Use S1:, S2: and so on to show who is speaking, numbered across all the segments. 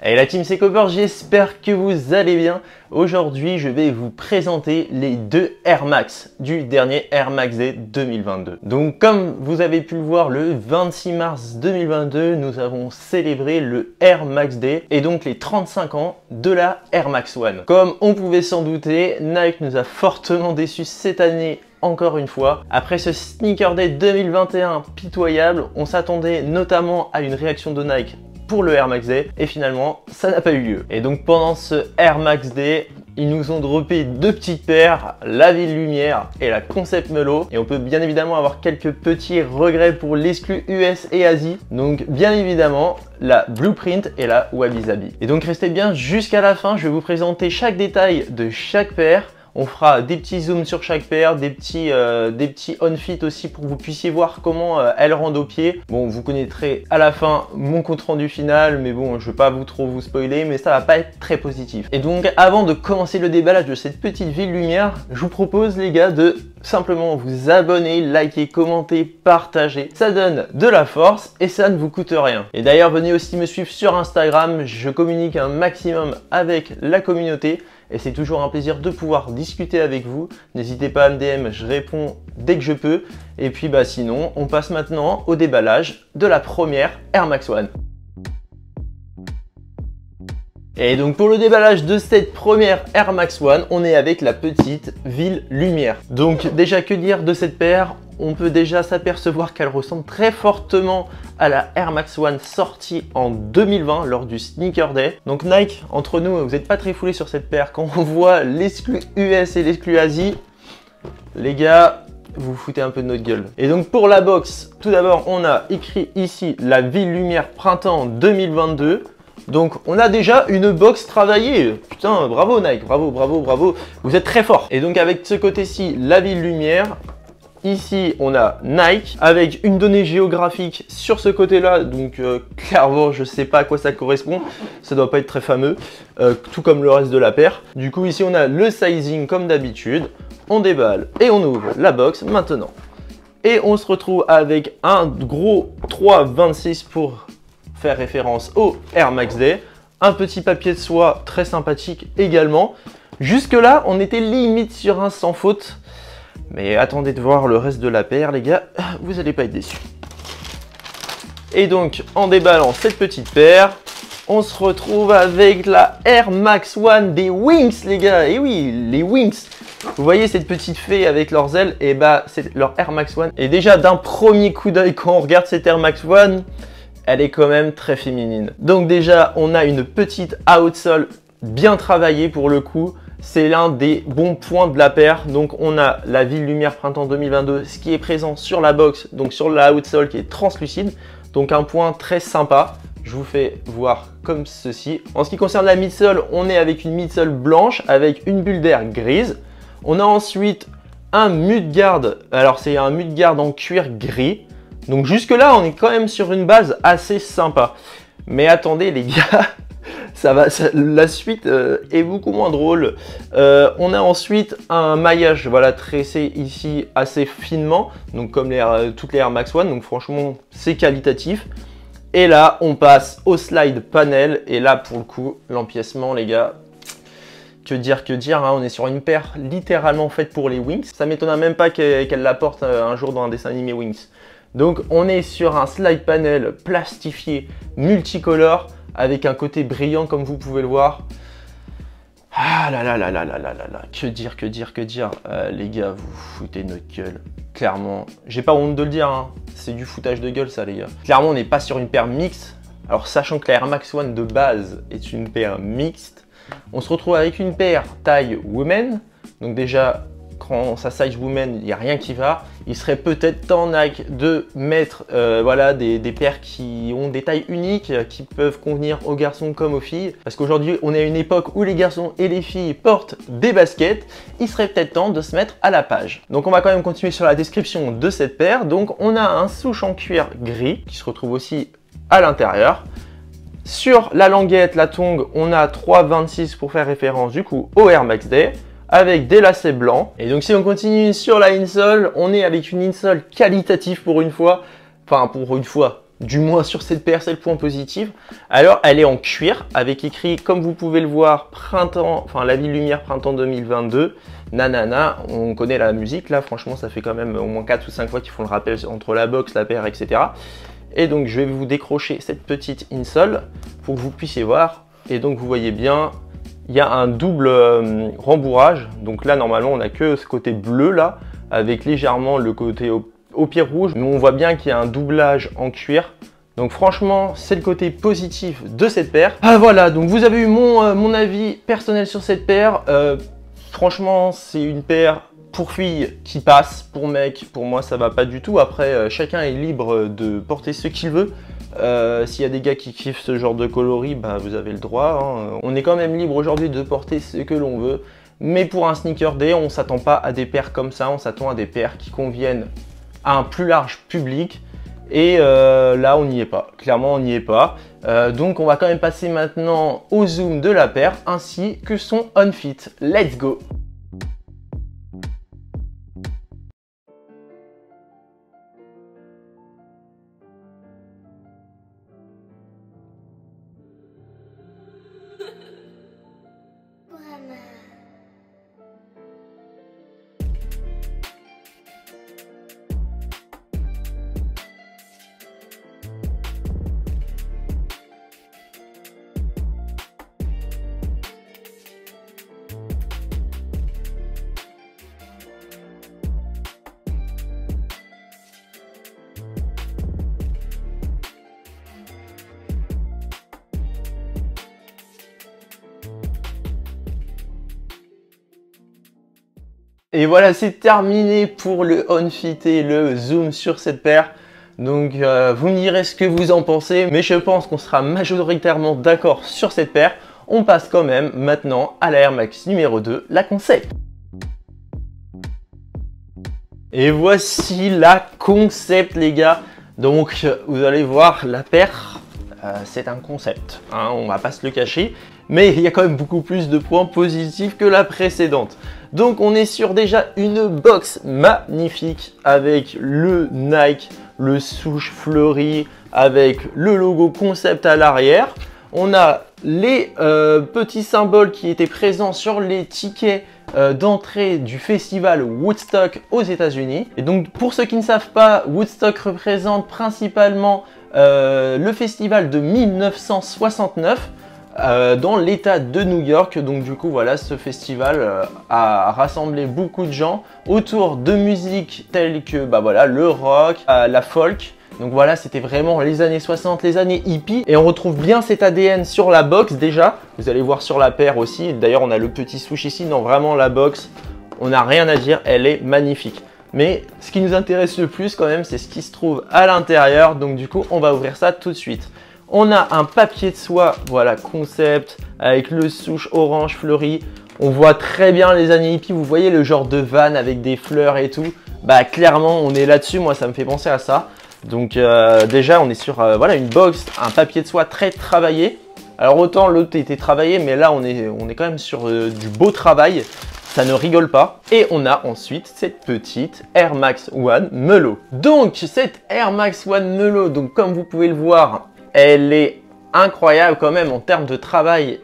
S1: Hey la team, c'est Copper, j'espère que vous allez bien. Aujourd'hui, je vais vous présenter les deux Air Max du dernier Air Max Day 2022. Donc comme vous avez pu le voir, le 26 mars 2022, nous avons célébré le Air Max Day et donc les 35 ans de la Air Max One. Comme on pouvait s'en douter, Nike nous a fortement déçus cette année. Encore une fois, après ce Sneaker Day 2021 pitoyable, on s'attendait notamment à une réaction de Nike pour le Air Max Day et finalement ça n'a pas eu lieu. Et donc pendant ce Air Max Day, ils nous ont droppé deux petites paires, la Ville Lumière et la Concept Melo. Et on peut bien évidemment avoir quelques petits regrets pour l'exclu US et Asie. Donc bien évidemment la Blueprint et la Wabi Sabi. Et donc restez bien jusqu'à la fin, je vais vous présenter chaque détail de chaque paire. On fera des petits zooms sur chaque paire, des petits on-fit aussi pour que vous puissiez voir comment elles rendent au pied. Bon, vous connaîtrez à la fin mon compte rendu final, mais bon, je ne vais pas trop vous spoiler, mais ça va pas être très positif. Et donc, avant de commencer le déballage de cette petite Ville Lumière, je vous propose les gars de simplement vous abonner, liker, commenter, partager. Ça donne de la force et ça ne vous coûte rien. Et d'ailleurs, venez aussi me suivre sur Instagram, je communique un maximum avec la communauté. Et c'est toujours un plaisir de pouvoir discuter avec vous. N'hésitez pas à me DM, je réponds dès que je peux. Et puis bah sinon, on passe maintenant au déballage de la première Air Max One. Et donc pour le déballage de cette première Air Max One, on est avec la petite Ville Lumière. Donc déjà que dire de cette paire? On peut déjà s'apercevoir qu'elle ressemble très fortement à la Air Max One sortie en 2020 lors du Sneaker Day. Donc Nike, entre nous, vous n'êtes pas très foulés sur cette paire. Quand on voit l'exclu US et l'exclu Asie, les gars, vous foutez un peu de notre gueule. Et donc pour la box, tout d'abord, on a écrit ici la Ville Lumière Printemps 2022. Donc on a déjà une box travaillée. Putain, bravo Nike, bravo, bravo, bravo. Vous êtes très fort. Et donc avec ce côté-ci, la Ville Lumière. Ici, on a Nike avec une donnée géographique sur ce côté-là. Donc, clairement, je ne sais pas à quoi ça correspond. Ça ne doit pas être très fameux, tout comme le reste de la paire. Du coup, ici, on a le sizing comme d'habitude. On déballe et on ouvre la box maintenant. Et on se retrouve avec un gros 3,26 pour faire référence au Air Max Day. Un petit papier de soie très sympathique également. Jusque-là, on était limite sur un sans faute. Mais attendez de voir le reste de la paire, les gars, vous n'allez pas être déçus. Et donc, en déballant cette petite paire, on se retrouve avec la Air Max One des Wings, les gars. Et oui, les Wings. Vous voyez cette petite fée avec leurs ailes, et bah, c'est leur Air Max One. Et déjà, d'un premier coup d'œil, quand on regarde cette Air Max One, elle est quand même très féminine. Donc déjà, on a une petite outsole bien travaillée pour le coup. C'est l'un des bons points de la paire. Donc on a la Ville Lumière Printemps 2022, ce qui est présent sur la box, donc sur la outsole qui est translucide. Donc un point très sympa. Je vous fais voir comme ceci. En ce qui concerne la midsole, on est avec une midsole blanche avec une bulle d'air grise. On a ensuite un mudguard. Alors c'est un mudguard en cuir gris. Donc jusque là, on est quand même sur une base assez sympa. Mais attendez les gars. La suite est beaucoup moins drôle. On a ensuite un maillage voilà, tressé ici assez finement, donc comme toutes les Air Max One, donc franchement c'est qualitatif. Et là on passe au slide panel et là pour le coup l'empiècement les gars, que dire hein, on est sur une paire littéralement faite pour les Wings. Ça m'étonne même pas qu'elle la porte un jour dans un dessin animé Wings. Donc on est sur un slide panel plastifié multicolore, avec un côté brillant comme vous pouvez le voir. Ah là là là là là là là là. Que dire les gars, vous foutez notre gueule. Clairement, j'ai pas honte de le dire, hein. C'est du foutage de gueule ça les gars. Clairement, on n'est pas sur une paire mixte. Alors sachant que la Air Max One de base est une paire mixte, on se retrouve avec une paire taille women. Donc déjà, quand ça size women, il n'y a rien qui va. Il serait peut-être temps Nike de mettre voilà, des paires qui ont des tailles uniques, qui peuvent convenir aux garçons comme aux filles. Parce qu'aujourd'hui, on est à une époque où les garçons et les filles portent des baskets. Il serait peut-être temps de se mettre à la page. Donc on va quand même continuer sur la description de cette paire. Donc on a un souche en cuir gris qui se retrouve aussi à l'intérieur. Sur la languette, la tongue, on a 3,26 pour faire référence du coup au Air Max Day, avec des lacets blancs. Et donc si on continue sur la insole, on est avec une insole qualitative pour une fois. Enfin pour une fois, du moins sur cette paire, c'est le point positif. Alors elle est en cuir avec écrit, comme vous pouvez le voir, printemps, enfin la Ville Lumière printemps 2022. Nanana, on connaît la musique là, franchement ça fait quand même au moins 4 ou 5 fois qu'ils font le rappel entre la box, la paire, etc. Et donc je vais vous décrocher cette petite insole pour que vous puissiez voir. Et donc vous voyez bien, il y a un double rembourrage. Donc là normalement on n'a que ce côté bleu là, avec légèrement le côté au pied rouge. Mais on voit bien qu'il y a un doublage en cuir. Donc franchement, c'est le côté positif de cette paire. Ah voilà, donc vous avez eu mon avis personnel sur cette paire. Franchement, c'est une paire pour filles qui passe. Pour mec, pour moi, ça va pas du tout. Après, chacun est libre de porter ce qu'il veut. S'il y a des gars qui kiffent ce genre de coloris, bah, vous avez le droit. Hein. On est quand même libre aujourd'hui de porter ce que l'on veut. Mais pour un sneaker day, on ne s'attend pas à des paires comme ça. On s'attend à des paires qui conviennent à un plus large public. Et là, on n'y est pas. Clairement, on n'y est pas. Donc, on va quand même passer maintenant au zoom de la paire ainsi que son on-fit. Let's go! Et voilà, c'est terminé pour le on-fit et le zoom sur cette paire. Donc vous me direz ce que vous en pensez, mais je pense qu'on sera majoritairement d'accord sur cette paire. On passe quand même maintenant à la Air Max numéro 2, la Concept. Et voici la Concept les gars. Donc vous allez voir la paire, c'est un concept, hein, on va pas se le cacher. Mais il y a quand même beaucoup plus de points positifs que la précédente. Donc on est sur déjà une box magnifique avec le Nike, le souche fleuri, avec le logo Concept à l'arrière. On a les petits symboles qui étaient présents sur les tickets d'entrée du festival Woodstock aux États-Unis. Et donc pour ceux qui ne savent pas, Woodstock représente principalement le festival de 1969. Dans l'état de New York. Donc du coup voilà, ce festival a rassemblé beaucoup de gens autour de musiques telles que bah voilà, le rock, la folk. Donc voilà, c'était vraiment les années 60, les années hippies. Et on retrouve bien cet ADN sur la box déjà. Vous allez voir sur la paire aussi. D'ailleurs on a le petit swoosh ici. Non, vraiment la box, on n'a rien à dire, elle est magnifique. Mais ce qui nous intéresse le plus quand même, c'est ce qui se trouve à l'intérieur. Donc du coup, on va ouvrir ça tout de suite. On a un papier de soie, voilà, Concept, avec le souche orange fleuri. On voit très bien les années hippies, vous voyez le genre de van avec des fleurs et tout. Bah clairement, on est là-dessus, moi ça me fait penser à ça. Donc déjà, on est sur voilà, une box, un papier de soie très travaillé. Alors autant l'autre était travaillé, mais là on est quand même sur du beau travail. Ça ne rigole pas. Et on a ensuite cette petite Air Max One Melo. Donc cette Air Max One Melo, donc comme vous pouvez le voir, elle est incroyable quand même en termes de travail.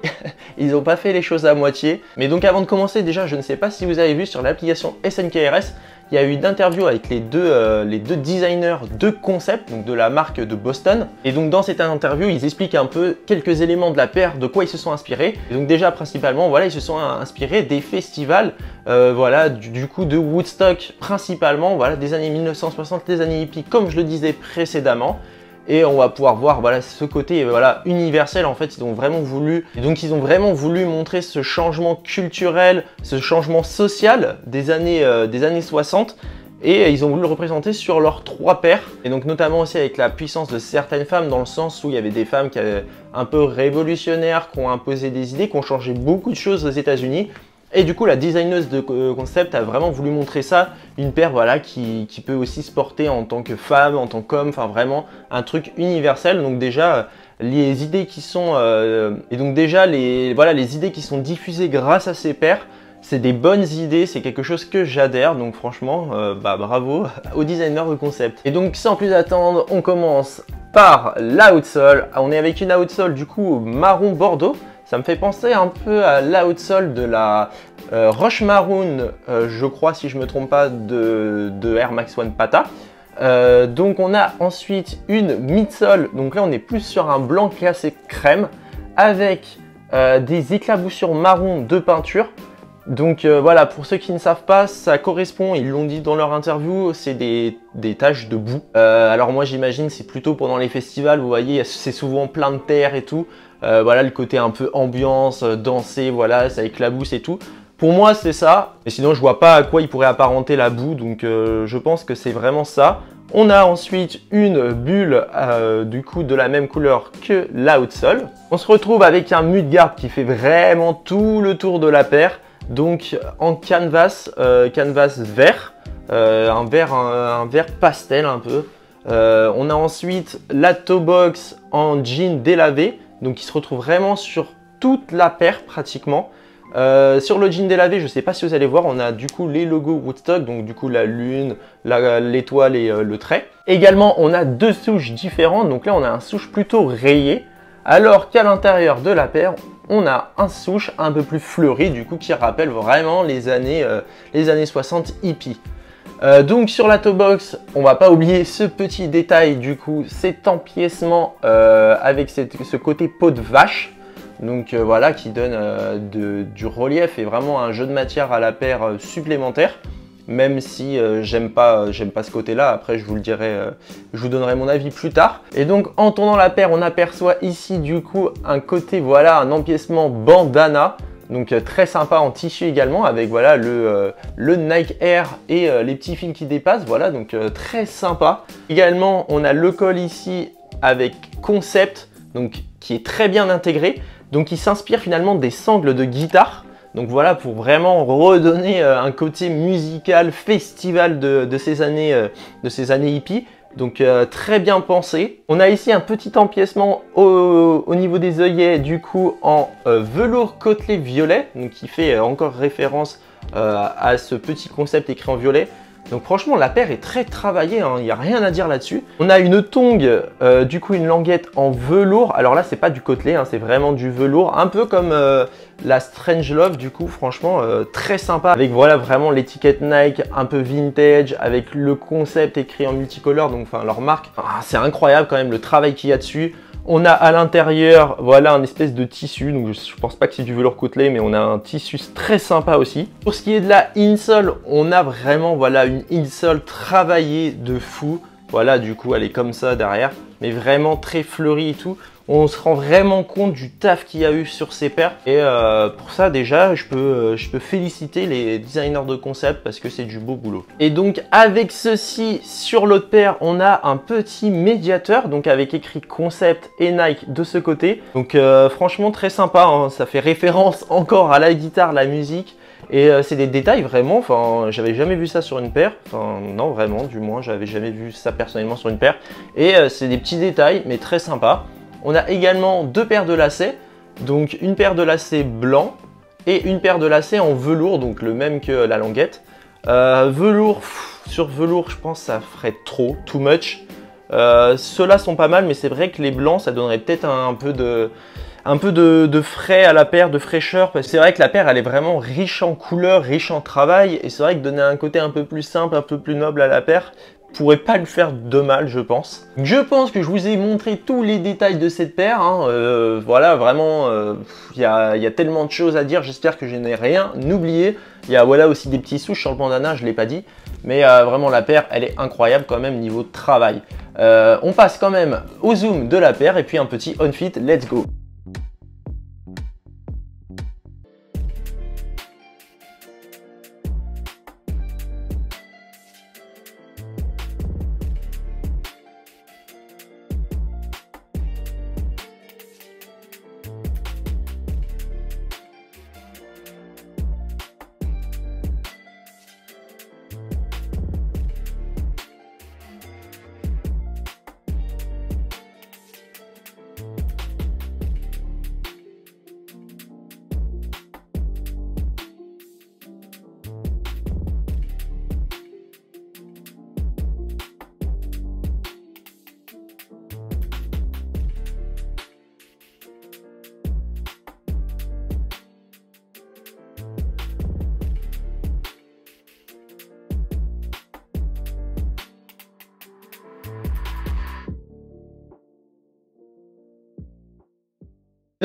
S1: Ils n'ont pas fait les choses à moitié. Mais donc avant de commencer, déjà je ne sais pas si vous avez vu sur l'application SNKRS, il y a eu une interview avec les deux designers de Concept, donc de la marque de Boston. Et donc dans cette interview, ils expliquent un peu quelques éléments de la paire, de quoi ils se sont inspirés. Et donc déjà principalement, voilà, ils se sont inspirés des festivals, voilà, du coup de Woodstock principalement, voilà, des années 1960, des années hippies, comme je le disais précédemment. Et on va pouvoir voir voilà, ce côté voilà, universel en fait, ils ont vraiment voulu montrer ce changement culturel, ce changement social des années 60 et ils ont voulu le représenter sur leurs 3 paires et donc notamment aussi avec la puissance de certaines femmes dans le sens où il y avait des femmes qui avaient un peu révolutionnaires, qui ont imposé des idées, qui ont changé beaucoup de choses aux États-Unis. Et du coup, la designeuse de Concept a vraiment voulu montrer ça, une paire voilà, qui peut aussi se porter en tant que femme, en tant qu'homme, enfin vraiment un truc universel. Donc déjà, les idées qui sont les idées qui sont diffusées grâce à ces paires, c'est des bonnes idées, c'est quelque chose que j'adhère. Donc franchement, bravo au designer de Concept. Et donc sans plus attendre, on commence par l'outsole. On est avec une outsole du coup marron bordeaux. Ça me fait penser un peu à l'outsole de la Roche Maroon, je crois si je me trompe pas, de Air Max One Pata. Donc on a ensuite une midsole, donc là on est plus sur un blanc cassé crème avec des éclaboussures marron de peinture. Donc voilà, pour ceux qui ne savent pas, ça correspond, ils l'ont dit dans leur interview, c'est des taches de boue. Alors moi j'imagine c'est plutôt pendant les festivals, vous voyez, c'est souvent plein de terre et tout. Voilà le côté un peu ambiance, danser, voilà, ça éclabousse et tout. Pour moi c'est ça, et sinon je vois pas à quoi il pourrait apparenter la boue, donc je pense que c'est vraiment ça. On a ensuite une bulle du coup de la même couleur que l'outsole. On se retrouve avec un mudguard qui fait vraiment tout le tour de la paire. Donc en canvas, canvas vert, un vert pastel un peu. On a ensuite la toe box en jean délavé, donc qui se retrouve vraiment sur toute la paire pratiquement. Sur le jean délavé, je ne sais pas si vous allez voir, on a du coup les logos Woodstock, donc du coup la lune, l'étoile et le trait. Également, on a deux souches différentes, donc là on a un souche plutôt rayé, alors qu'à l'intérieur de la paire, on a un souche un peu plus fleuri, du coup qui rappelle vraiment les années 60 hippie. Donc sur la toe box, on va pas oublier ce petit détail, du coup cet empiècement avec ce côté peau de vache. Donc voilà, qui donne du relief et vraiment un jeu de matière à la paire supplémentaire. Même si j'aime pas ce côté-là, après je vous le dirai, je vous donnerai mon avis plus tard. Et donc en tournant la paire, on aperçoit ici du coup un côté, voilà, un empiècement bandana. Donc très sympa en tissu également, avec voilà le Nike Air et les petits fils qui dépassent, voilà, donc très sympa. Également, on a le col ici avec concept, donc qui est très bien intégré. Donc il s'inspire finalement des sangles de guitare. Donc voilà, pour vraiment redonner un côté musical, festival de ces années hippies. Donc très bien pensé. On a ici un petit empiècement au niveau des œillets, du coup en velours côtelé violet, donc qui fait encore référence à ce petit concept écrit en violet. Donc franchement la paire est très travaillée, il n'y a rien à dire là-dessus. On a une tongue, du coup une languette en velours. Alors là c'est pas du côtelé, hein, c'est vraiment du velours, un peu comme la Strange Love, du coup franchement très sympa. Avec voilà vraiment l'étiquette Nike un peu vintage, avec le concept écrit en multicolore, donc enfin leur marque. Ah, c'est incroyable quand même le travail qu'il y a dessus. On a à l'intérieur, voilà, un espèce de tissu, donc je pense pas que c'est du velours côtelé, mais on a un tissu très sympa aussi. Pour ce qui est de la insole, on a vraiment, voilà, une insole travaillée de fou. Voilà, du coup, elle est comme ça derrière, mais vraiment très fleurie et tout. On se rend vraiment compte du taf qu'il y a eu sur ces paires. Et pour ça, déjà, je peux féliciter les designers de concept parce que c'est du beau boulot. Et donc, avec ceci, sur l'autre paire, on a un petit médiateur, donc avec écrit concept et Nike de ce côté. Donc, franchement, très sympa, hein. Ça fait référence encore à la guitare, la musique. Et c'est des détails vraiment, enfin j'avais jamais vu ça sur une paire, enfin non vraiment, du moins j'avais jamais vu ça personnellement sur une paire. Et c'est des petits détails mais très sympa. On a également deux paires de lacets, donc une paire de lacets blancs et une paire de lacets en velours, donc le même que la languette. Velours, sur velours je pense que ça ferait trop, too much. Ceux-là sont pas mal mais c'est vrai que les blancs ça donnerait peut-être un peu de frais à la paire, de fraîcheur, parce que c'est vrai que la paire elle est vraiment riche en couleurs, riche en travail, et c'est vrai que donner un côté un peu plus simple, un peu plus noble à la paire pourrait pas lui faire de mal, je pense. Je pense que je vous ai montré tous les détails de cette paire, hein. Voilà, vraiment, il y a tellement de choses à dire, j'espère que je n'ai rien oublié. Il y a voilà aussi des petits souches sur le bandana, je ne l'ai pas dit, mais vraiment la paire elle est incroyable quand même niveau de travail. On passe quand même au zoom de la paire, et puis un petit on-fit, let's go.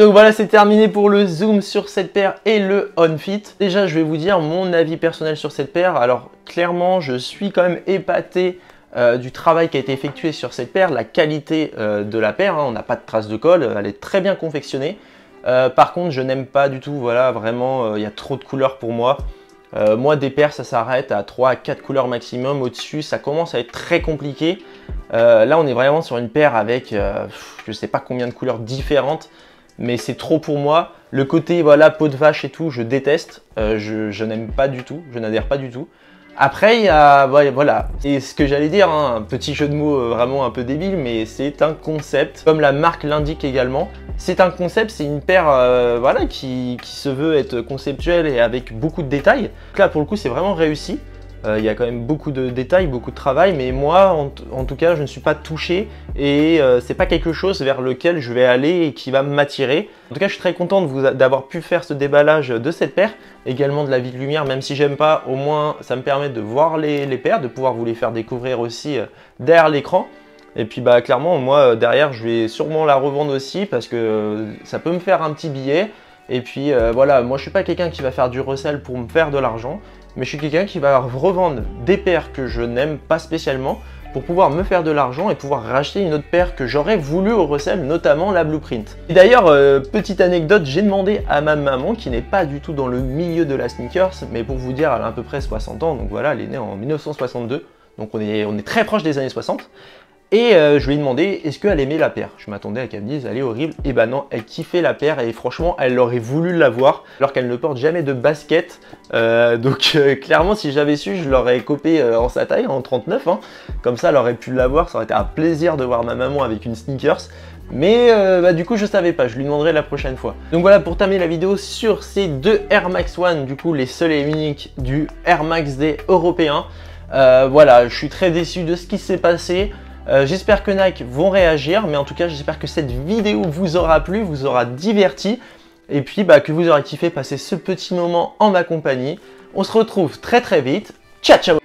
S1: Donc voilà, c'est terminé pour le zoom sur cette paire et le on-fit. Déjà, je vais vous dire mon avis personnel sur cette paire. Alors clairement, je suis quand même épaté du travail qui a été effectué sur cette paire, la qualité de la paire, hein, on n'a pas de traces de colle, elle est très bien confectionnée. Par contre, je n'aime pas du tout, voilà, vraiment, il y a trop de couleurs pour moi. Moi, des paires, ça s'arrête à 3 à 4 couleurs maximum. Au-dessus, ça commence à être très compliqué. Là, on est vraiment sur une paire avec, je ne sais pas combien de couleurs différentes, mais c'est trop pour moi. Le côté, voilà, peau de vache et tout, je déteste. Je n'aime pas du tout, je n'adhère pas du tout. Après, il y a, voilà, et ce que j'allais dire, hein, un petit jeu de mots vraiment un peu débile, mais c'est un concept, comme la marque l'indique également. C'est un concept, c'est une paire voilà, qui se veut être conceptuelle et avec beaucoup de détails. Donc là, pour le coup, c'est vraiment réussi. Il y a quand même beaucoup de détails, beaucoup de travail, mais moi, en tout cas, je ne suis pas touché et c'est pas quelque chose vers lequel je vais aller et qui va m'attirer. En tout cas, je suis très content d'avoir pu faire ce déballage de cette paire, également de la Ville Lumière, même si j'aime pas, au moins ça me permet de voir les paires, de pouvoir vous les faire découvrir aussi derrière l'écran. Et puis bah clairement, moi derrière, je vais sûrement la revendre aussi parce que ça peut me faire un petit billet. Et puis voilà, moi je suis pas quelqu'un qui va faire du resell pour me faire de l'argent, mais je suis quelqu'un qui va revendre des paires que je n'aime pas spécialement pour pouvoir me faire de l'argent et pouvoir racheter une autre paire que j'aurais voulu au resell, notamment la Blueprint. Et d'ailleurs, petite anecdote, j'ai demandé à ma maman, qui n'est pas du tout dans le milieu de la sneakers, mais pour vous dire, elle a à peu près 60 ans, donc voilà, elle est née en 1962, donc on est très proche des années 60. Et je lui ai demandé est-ce qu'elle aimait la paire. Je m'attendais à qu'elle me dise elle est horrible. Et bah non, elle kiffait la paire et franchement elle aurait voulu l'avoir alors qu'elle ne porte jamais de basket. Donc clairement si j'avais su je l'aurais copé en sa taille, en 39. Hein. Comme ça elle aurait pu l'avoir, ça aurait été un plaisir de voir ma maman avec une sneakers. Mais bah, du coup je savais pas, je lui demanderai la prochaine fois. Donc voilà pour terminer la vidéo sur ces deux Air Max One, du coup les seuls et uniques du Air Max Day européen. Voilà, je suis très déçu de ce qui s'est passé. J'espère que Nike vont réagir, mais en tout cas j'espère que cette vidéo vous aura plu, vous aura diverti et puis bah, que vous aurez kiffé passer ce petit moment en ma compagnie. On se retrouve très vite, ciao ciao.